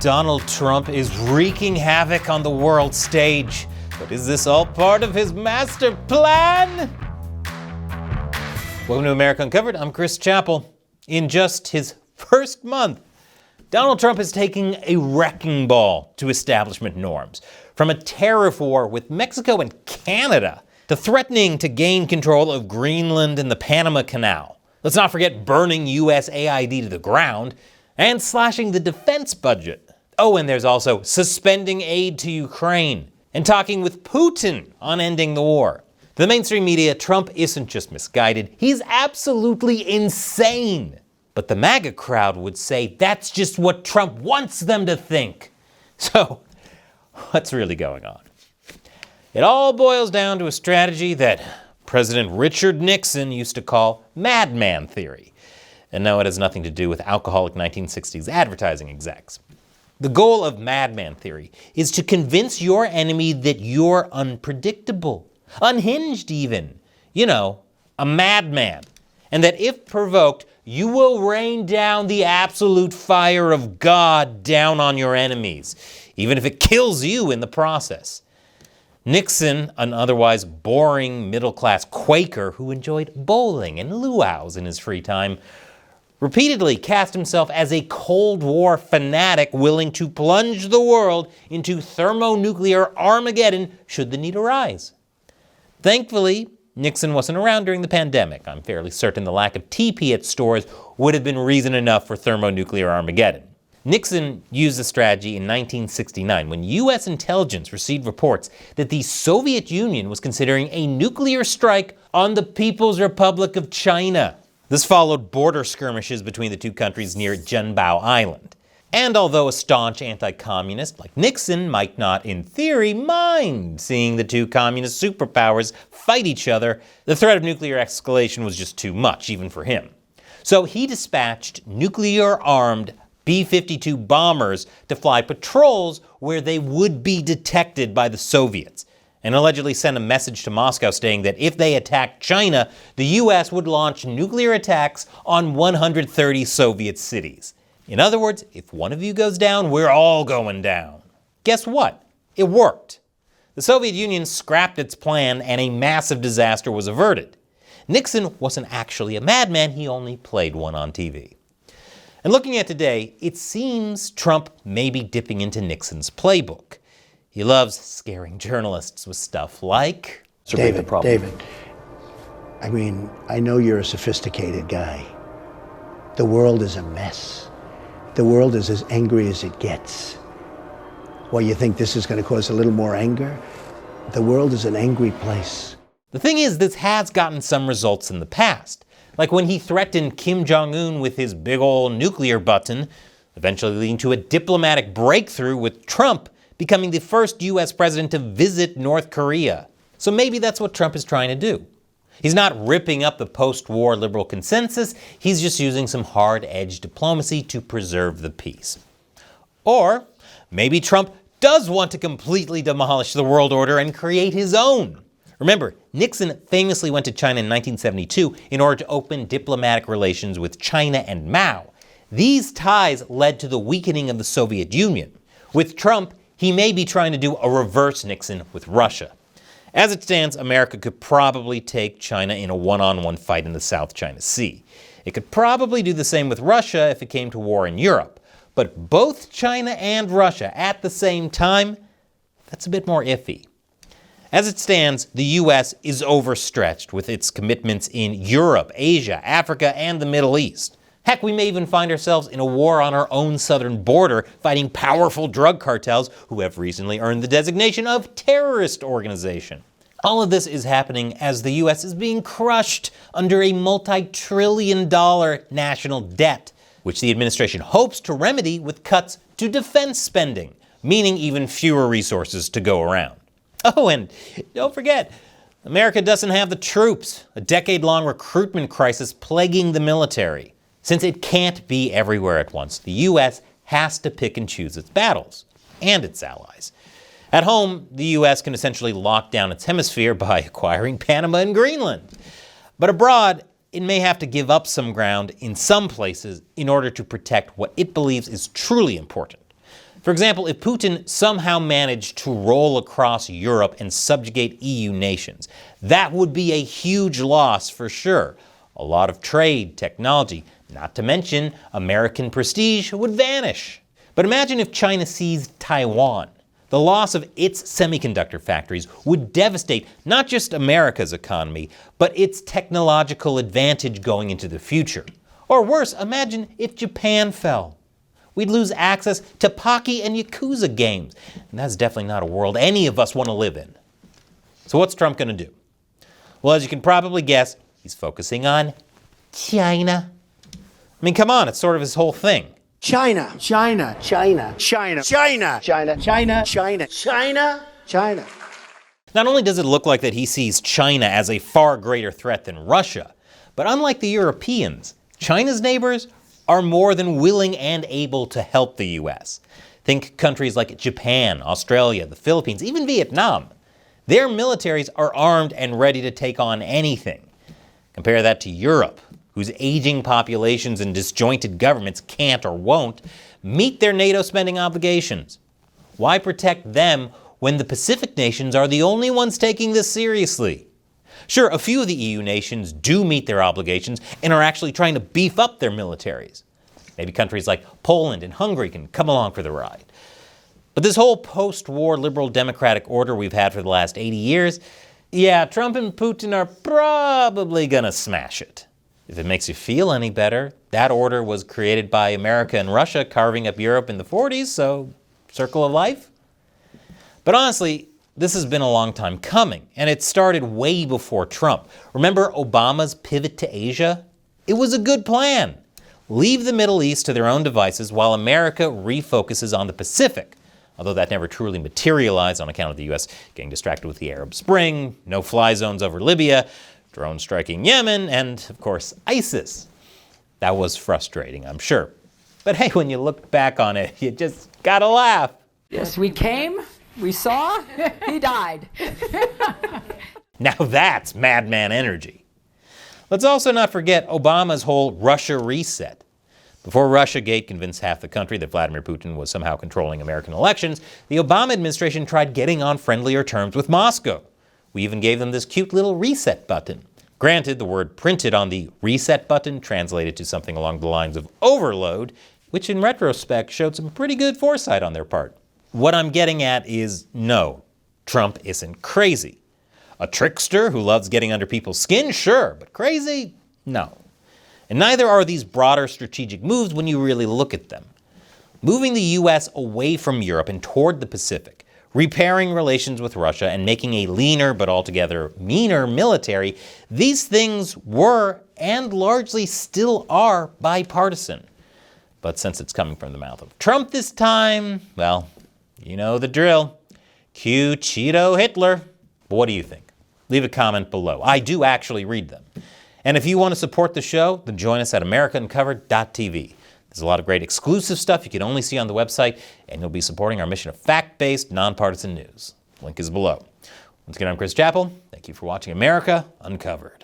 Donald Trump is wreaking havoc on the world stage. But is this all part of his master plan? Welcome to America Uncovered. I'm Chris Chappell. In just his first month, Donald Trump is taking a wrecking ball to establishment norms. From a tariff war with Mexico and Canada to threatening to gain control of Greenland and the Panama Canal. Let's not forget burning USAID to the ground and slashing the defense budget. Oh, and there's also suspending aid to Ukraine and talking with Putin on ending the war. To the mainstream media, Trump isn't just misguided, he's absolutely insane. But the MAGA crowd would say that's just what Trump wants them to think. So, what's really going on? It all boils down to a strategy that President Richard Nixon used to call madman theory. And no, it has nothing to do with alcoholic 1960s advertising execs. The goal of madman theory is to convince your enemy that you're unpredictable, unhinged even, a madman, and that if provoked, you will rain down the absolute fire of God down on your enemies, even if it kills you in the process. Nixon, an otherwise boring middle-class Quaker who enjoyed bowling and luau's in his free time, repeatedly cast himself as a Cold War fanatic willing to plunge the world into thermonuclear Armageddon should the need arise. Thankfully, Nixon wasn't around during the pandemic. I'm fairly certain the lack of TP at stores would have been reason enough for thermonuclear Armageddon. Nixon used the strategy in 1969 when U.S. intelligence received reports that the Soviet Union was considering a nuclear strike on the People's Republic of China. This followed border skirmishes between the two countries near Junbao Island. And although a staunch anti-communist like Nixon might not, in theory, mind seeing the two communist superpowers fight each other, the threat of nuclear escalation was just too much, even for him. So he dispatched nuclear-armed B-52 bombers to fly patrols where they would be detected by the Soviets, and allegedly sent a message to Moscow stating that if they attacked China, the U.S. would launch nuclear attacks on 130 Soviet cities. In other words, if one of you goes down, we're all going down. Guess what? It worked. The Soviet Union scrapped its plan and a massive disaster was averted. Nixon wasn't actually a madman, he only played one on TV. And looking at today, it seems Trump may be dipping into Nixon's playbook. He loves scaring journalists with stuff like... David, I know you're a sophisticated guy. The world is a mess. The world is as angry as it gets. Well, you think this is going to cause a little more anger? The world is an angry place. The thing is, this has gotten some results in the past. Like when he threatened Kim Jong-un with his big ol' nuclear button, eventually leading to a diplomatic breakthrough with Trump becoming the first U.S. president to visit North Korea. So maybe that's what Trump is trying to do. He's not ripping up the post-war liberal consensus, he's just using some hard-edged diplomacy to preserve the peace. Or maybe Trump does want to completely demolish the world order and create his own. Remember, Nixon famously went to China in 1972 in order to open diplomatic relations with China and Mao. These ties led to the weakening of the Soviet Union. With Trump, he may be trying to do a reverse Nixon with Russia. As it stands, America could probably take China in a one-on-one fight in the South China Sea. It could probably do the same with Russia if it came to war in Europe. But both China and Russia at the same time, that's a bit more iffy. As it stands, the U.S. is overstretched with its commitments in Europe, Asia, Africa, and the Middle East. Heck, we may even find ourselves in a war on our own southern border, fighting powerful drug cartels who have recently earned the designation of terrorist organization. All of this is happening as the U.S. is being crushed under a multi-trillion-dollar national debt, which the administration hopes to remedy with cuts to defense spending, meaning even fewer resources to go around. Oh, and don't forget, America doesn't have the troops, a decade-long recruitment crisis plaguing the military. Since it can't be everywhere at once, the U.S. has to pick and choose its battles, and its allies. At home, the U.S. can essentially lock down its hemisphere by acquiring Panama and Greenland. But abroad, it may have to give up some ground in some places in order to protect what it believes is truly important. For example, if Putin somehow managed to roll across Europe and subjugate EU nations, that would be a huge loss for sure. A lot of trade, technology, not to mention American prestige would vanish. But imagine if China seized Taiwan. The loss of its semiconductor factories would devastate not just America's economy, but its technological advantage going into the future. Or worse, imagine if Japan fell. We'd lose access to Pocky and Yakuza games. And that's definitely not a world any of us want to live in. So what's Trump going to do? Well, as you can probably guess, he's focusing on China. I mean, come on, it's sort of his whole thing. China. China. China. China. China. China. China. China. China. China. Not only does it look like that he sees China as a far greater threat than Russia, but unlike the Europeans, China's neighbors are more than willing and able to help the U.S. Think countries like Japan, Australia, the Philippines, even Vietnam. Their militaries are armed and ready to take on anything. Compare that to Europe, whose aging populations and disjointed governments can't or won't meet their NATO spending obligations. Why protect them when the Pacific nations are the only ones taking this seriously? Sure, a few of the EU nations do meet their obligations and are actually trying to beef up their militaries. Maybe countries like Poland and Hungary can come along for the ride. But this whole post-war liberal democratic order we've had for the last 80 years, yeah, Trump and Putin are probably gonna smash it. If it makes you feel any better, that order was created by America and Russia carving up Europe in the 40s, so circle of life. But honestly, this has been a long time coming, and it started way before Trump. Remember Obama's pivot to Asia? It was a good plan. Leave the Middle East to their own devices while America refocuses on the Pacific, although that never truly materialized on account of the U.S. getting distracted with the Arab Spring, no-fly zones over Libya, drones striking Yemen, and, of course, ISIS. That was frustrating, I'm sure. But hey, when you look back on it, you just gotta laugh. Yes, we came, we saw, he died. Now that's madman energy. Let's also not forget Obama's whole Russia reset. Before Russiagate convinced half the country that Vladimir Putin was somehow controlling American elections, the Obama administration tried getting on friendlier terms with Moscow. We even gave them this cute little reset button. Granted, the word printed on the reset button translated to something along the lines of overload, which in retrospect showed some pretty good foresight on their part. What I'm getting at is no, Trump isn't crazy. A trickster who loves getting under people's skin, sure, but crazy? No. And neither are these broader strategic moves when you really look at them. Moving the U.S. away from Europe and toward the Pacific, repairing relations with Russia, and making a leaner but altogether meaner military, these things were and largely still are bipartisan. But since it's coming from the mouth of Trump this time, well, you know the drill. Cue Cheeto Hitler. But what do you think? Leave a comment below. I do actually read them. And if you want to support the show, then join us at AmericaUncovered.tv. There's a lot of great exclusive stuff you can only see on the website, and you'll be supporting our mission of fact-based, nonpartisan news. Link is below. Once again, I'm Chris Chappell. Thank you for watching America Uncovered.